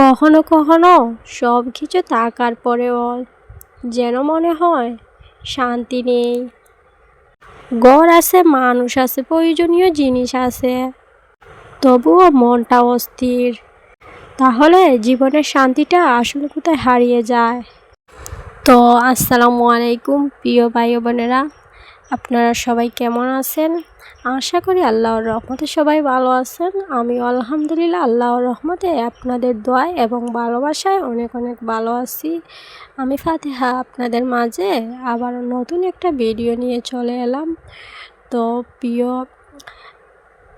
কখনো কখনো সব কিছু থাকার পরেও যেন মনে হয় শান্তি নেই। ঘর আছে, মানুষ আছে, প্রয়োজনীয় জিনিস আছে, তবুও মনটা অস্থির। তাহলে জীবনের শান্তিটা আসলে কোথায় হারিয়ে যায়? তো আসসালামু আলাইকুম প্রিয় ভাই বোনেরা, আপনারা সবাই কেমন আছেন? আশা করি আল্লাহর রহমতে সবাই ভালো আছেন। আমি আলহামদুলিল্লাহ আল্লাহর রহমতে আপনাদের দোয়ায় এবং ভালোবাসায় অনেক অনেক ভালো আছি। আমি ফাতিহা আপনাদের মাঝে আবার নতুন একটা ভিডিও নিয়ে চলে এলাম। তো প্রিয়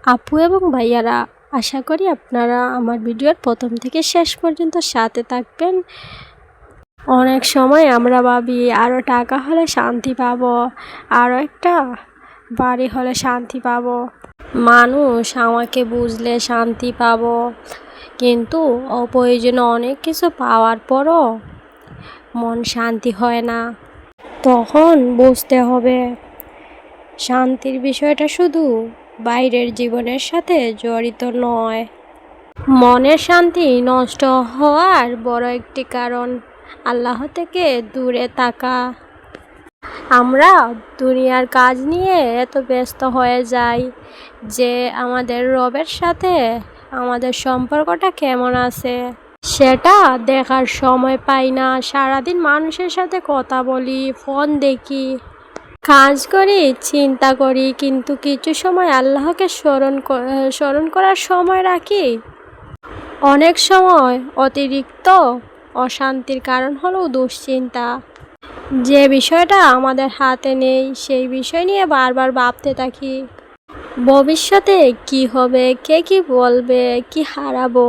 আপু এবং ভাইয়ারা, আশা করি আপনারা আমার ভিডিওর প্রথম থেকে শেষ পর্যন্ত সাথে থাকবেন। অনেক সময় আমরা ভাবি আরও টাকা হলে শান্তি পাবো, আরও একটা বাড়ি হলে শান্তি পাবো, মানুষ আমাকে বুঝলে শান্তি পাবো। কিন্তু অপ্রয়োজনে অনেক কিছু পাওয়ার পরও মন শান্তি হয় না। তখন বুঝতে হবে শান্তির বিষয়টা শুধু বাইরের জীবনের সাথে জড়িত নয়। মনের শান্তি নষ্ট হওয়ার বড় একটি কারণ আল্লাহ থেকে দূরে থাকা। আমরা দুনিয়ার কাজ নিয়ে এত ব্যস্ত হয়ে যাই যে আমাদের রবের সাথে আমাদের সম্পর্কটা কেমন আছে সেটা দেখার সময় পাই না। সারাদিন মানুষের সাথে কথা বলি, ফোন দেখি, কাজ করি, চিন্তা করি, কিন্তু কিছু সময় আল্লাহকে স্মরণ করার সময় রাখি। অনেক সময় অতিরিক্ত অশান্তির কারণ হলো দুশ্চিন্তা। যে বিষয়টা আমাদের হাতে নেই সেই বিষয় নিয়ে বারবার ভাবতে থাকি। ভবিষ্যতে কি হবে, কে কি বলবে, কি হারাবো,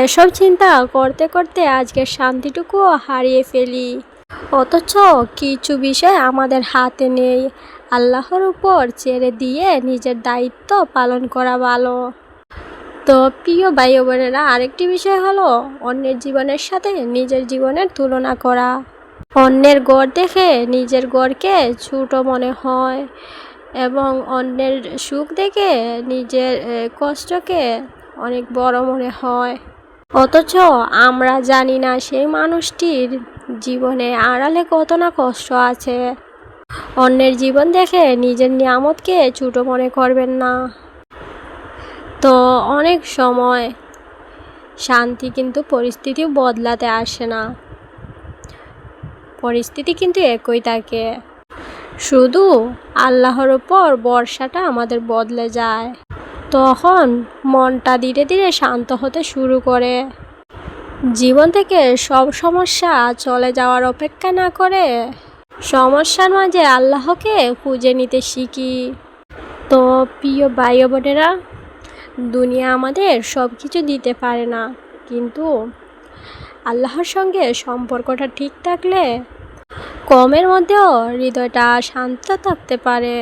এসব চিন্তা করতে করতে আজকের শান্তিটুকুও হারিয়ে ফেলি। অথচ কিছু বিষয় আমাদের হাতে নেই, আল্লাহর উপর ছেড়ে দিয়ে নিজের দায়িত্ব পালন করা ভালো। তো প্রিয় ভাই বোনেরা, আরেকটি বিষয় হলো অন্যের জীবনের সাথে নিজের জীবনের তুলনা করা। অন্যের গড় দেখে নিজের গড়কে ছোট মনে হয় এবং অন্যের সুখ দেখে নিজের কষ্টকে অনেক বড় মনে হয়। অথচ আমরা জানি না সেই মানুষটির জীবনে আড়ালে কত না কষ্ট আছে। অন্যের জীবন দেখে নিজের নিয়ামতকে ছোট মনে করবেন না। তো অনেক সময় শান্তি কিন্তু পরিস্থিতি বদলাতে আসে না, পরিস্থিতি কিন্তু একই থাকে, শুধু আল্লাহর উপর ভরসাটা আমাদের বদলে যায়। তখন মনটা ধীরে ধীরে শান্ত হতে শুরু করে। জীবন থেকে সব সমস্যা চলে যাওয়ার অপেক্ষা না করে সমস্যার মাঝে আল্লাহকে খুঁজে নিতে শিখি। তো প্রিয় ভাই বোনেরা, দুনিয়া আমাদের সব কিছু দিতে পারে না, কিন্তু আল্লাহর সঙ্গে সম্পর্কটা ঠিক থাকলে কমের মধ্যেও হৃদয়টা শান্ত থাকতে পারে।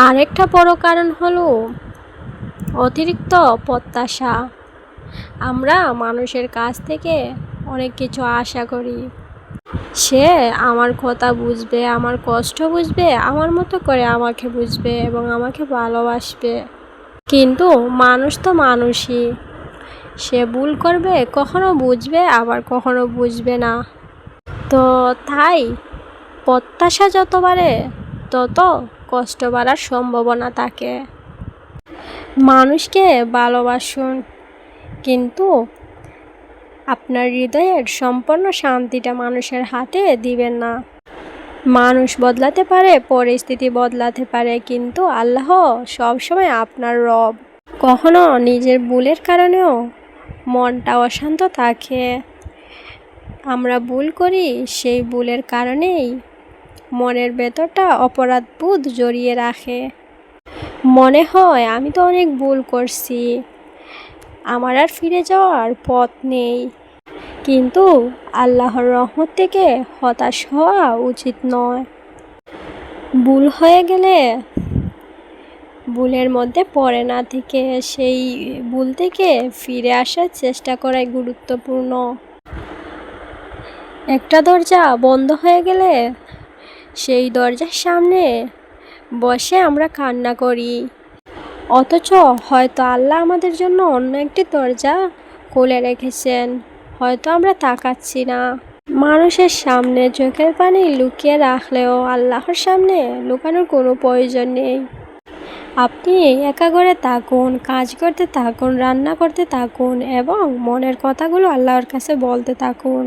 আরেকটা বড় কারণ হলো অতিরিক্ত প্রত্যাশা। আমরা মানুষের কাছ থেকে অনেক কিছু আশা করি, সে আমার কথা বুঝবে, আমার কষ্ট বুঝবে, আমার মতো করে আমাকে বুঝবে এবং আমাকে ভালোবাসবে। কিন্তু মানুষ তো মানুষই, সে ভুল করবে, কখনো বুঝবে আবার কখনো বুঝবে না। তো তাই প্রত্যাশা যত বাড়ে তত কষ্ট বাড়ার সম্ভাবনা থাকে। মানুষকে ভালোবাসুন, কিন্তু আপনার হৃদয়ের সম্পূর্ণ শান্তিটা মানুষের হাতে দিবেন না। মানুষ বদলাতে পারে, পরিস্থিতি বদলাতে পারে, কিন্তু আল্লাহ সবসময় আপনার রব। কখনো নিজের ভুলের কারণেও মনটা অশান্ত থাকে। আমরা ভুল করি, সেই ভুলের কারণেই মনের ভেতরটা অপরাধবোধ জড়িয়ে রাখে। মনে হয় আমি তো অনেক ভুল করছি, আমার আর ফিরে যাওয়ার পথ নেই। কিন্তু আল্লাহর রহমত থেকে হতাশ হওয়া উচিত নয়। ভুল হয়ে গেলে ভুলের মধ্যে পড়ে না থেকে সেই ভুল থেকে ফিরে আসার চেষ্টা করাই গুরুত্বপূর্ণ। একটা দরজা বন্ধ হয়ে গেলে সেই দরজার সামনে বসে আমরা কান্না করি, অথচ হয়তো আল্লাহ আমাদের জন্য অন্য একটি দরজা কোলে রেখেছেন, হয়তো আমরা তাকাচ্ছি না। মানুষের সামনে চোখের পানি লুকিয়ে রাখলেও আল্লাহর সামনে লুকানোর কোনো প্রয়োজন নেই। আপনি একা ঘরে থাকুন, কাজ করতে থাকুন, রান্না করতে থাকুন এবং মনের কথাগুলো আল্লাহর কাছে বলতে থাকুন।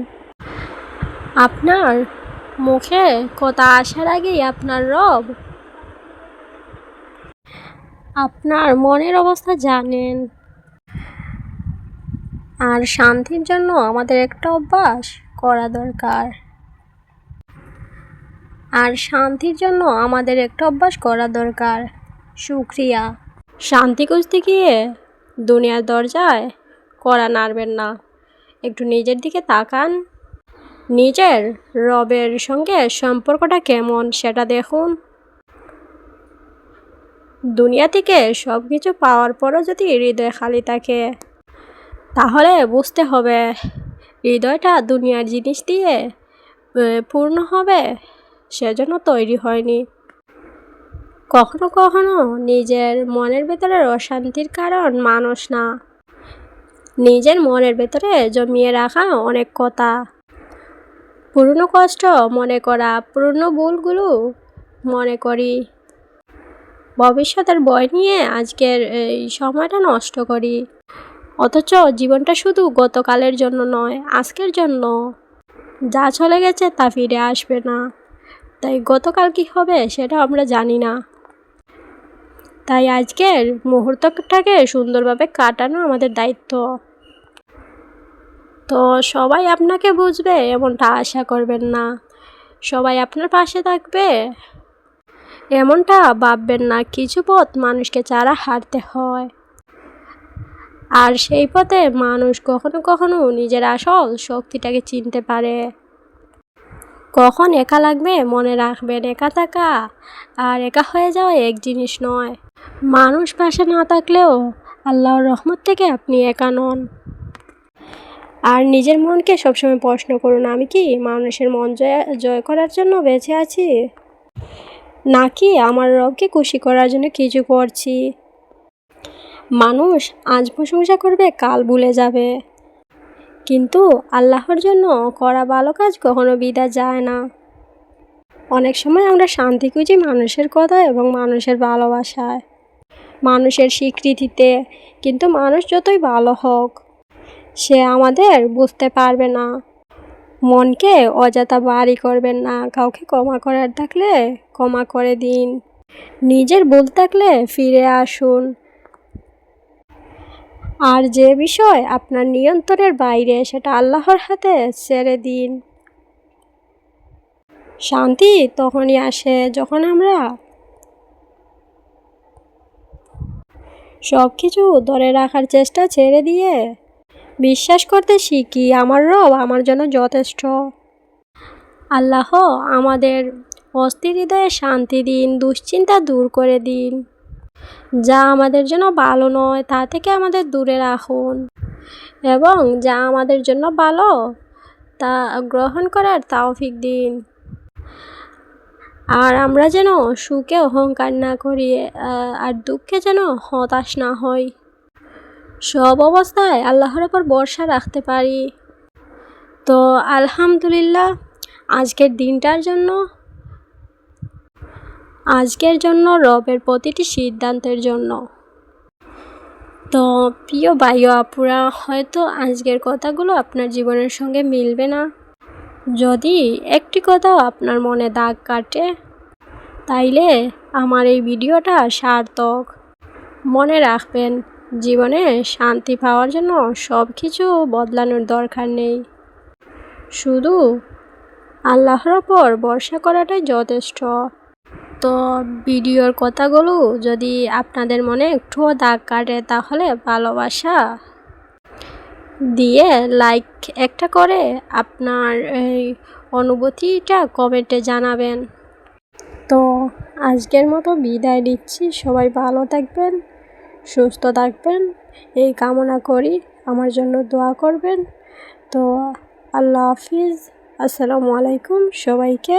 আপনার মুখে কথা আসার আগেই আপনার রব আপনার মনের অবস্থা জানেন। আর শান্তির জন্য আমাদের একটা অভ্যাস করা দরকার। শুকরিয়া। শান্তি খুঁজতে গিয়ে দুনিয়ার দরজায় কড়া নাড়বেন না, একটু নিজের দিকে তাকান। নিজের রবের সঙ্গে সম্পর্কটা কেমন সেটা দেখুন। দুনিয়া থেকে সব কিছু পাওয়ার পরও যদি হৃদয় খালি থাকে, তাহলে বুঝতে হবে হৃদয়টা দুনিয়ার জিনিস দিয়ে পূর্ণ হবে, সেজন্য তৈরি হয়নি। কখনো কখনো নিজের মনের ভেতরে অশান্তির কারণ মানুষ না, নিজের মনের ভেতরে জমিয়ে রাখা অনেক কথা, পুরনো কষ্ট মনে করা, পুরনো ভুলগুলো মনে করি, ভবিষ্যতের ভয় নিয়ে আজকের এই সময়টা নষ্ট করি। অথচ জীবনটা শুধু গতকালের জন্য নয়, আজকের জন্য। যা চলে গেছে তা ফিরে আসবে না, তাই গতকাল কি হবে সেটা আমরা জানি না। তাই আজকের মুহূর্তটাকে সুন্দরভাবে কাটানো আমাদের দায়িত্ব। তো সবাই আপনাকে বুঝবে এমনটা আশা করবেন না, সবাই আপনার পাশে থাকবে এমনটা ভাববেন না। কিছু পথ মানুষকে ছাড়া হাঁটতে হয়, আর সেই পথে মানুষ কখনো কখনো নিজের আসল শক্তিটাকে চিনতে পারে। কখন একা লাগবে মনে রাখবেন, একা থাকা আর একা হয়ে যাওয়া এক জিনিস নয়। মানুষ পাশে না থাকলেও আল্লাহর রহমত থেকে আপনি একা নন। আর নিজের মনকে সবসময় প্রশ্ন করুন, আমি কি মানুষের মন জয় করার জন্য বেঁচে আছি, নাকি আমার রবকে খুশি করার জন্য কিছু করছি। মানুষ আজ প্রশংসা করবে, কাল ভুলে যাবে, কিন্তু আল্লাহর জন্য করা ভালো কাজ কখনো বৃথা যায় না। অনেক সময় আমরা শান্তি খুঁজি মানুষের কথা এবং মানুষের ভালোবাসায়, মানুষের স্বীকৃতিতে, কিন্তু মানুষ যতই ভালো হোক সে আমাদের বুঝতে পারবে না। মনকে অযথা ভারী করবেন না, কাউকে ক্ষমা করার থাকলে ক্ষমা করে দিন, নিজের ভুল থাকলে ফিরে আসুন। আর যে বিষয় আপনার নিয়ন্ত্রণের বাইরে সেটা আল্লাহর হাতে ছেড়ে দিন। শান্তি তখনই আসে যখন আমরা সব কিছু ধরে রাখার চেষ্টা ছেড়ে দিয়ে বিশ্বাস করতে শিখি আমার রব আমার জন্য যথেষ্ট। আল্লাহ আমাদের অস্থির হৃদয়ে শান্তি দিন, দুশ্চিন্তা দূর করে দিন। যা আমাদের জন্য ভালো নয় তা থেকে আমাদের দূরে রাখুন, এবং যা আমাদের জন্য ভালো তা গ্রহণ করার তৌফিক দিন। আর আমরা যেন সুখে অহংকার না করি, আর দুঃখে যেন হতাশ না হই। সব অবস্থায় আল্লাহর ওপর ভরসা রাখতে পারি। তো আলহামদুলিল্লাহ, আজকের জন্য রবের প্রতিটি সিদ্ধান্তের জন্য। তো প্রিয় ভাই ও আপুরা, হয়তো আজকের কথাগুলো আপনার জীবনের সঙ্গে মিলবে না। যদি একটি কথাও আপনার মনে দাগ কাটে, তাইলে আমার এই ভিডিওটা সার্থক। মনে রাখবেন, জীবনে শান্তি পাওয়ার জন্য সব কিছু বদলানোর দরকার নেই, শুধু আল্লাহর ওপর ভরসা করাটাই যথেষ্ট। তো ভিডিওর কথাগুলো যদি আপনাদের মনে একটুও দাগ কাটে, তাহলে ভালোবাসা দিয়ে লাইক একটা করে আপনার এই অনুভূতিটা কমেন্টে জানাবেন। তো আজকের মতো বিদায় নিচ্ছি। সবাই ভালো থাকবেন, সুস্থ থাকবেন এই কামনা করি। আমার জন্য দোয়া করবেন। তো আল্লাহ হাফিজ, আসসালামু আলাইকুম সবাইকে।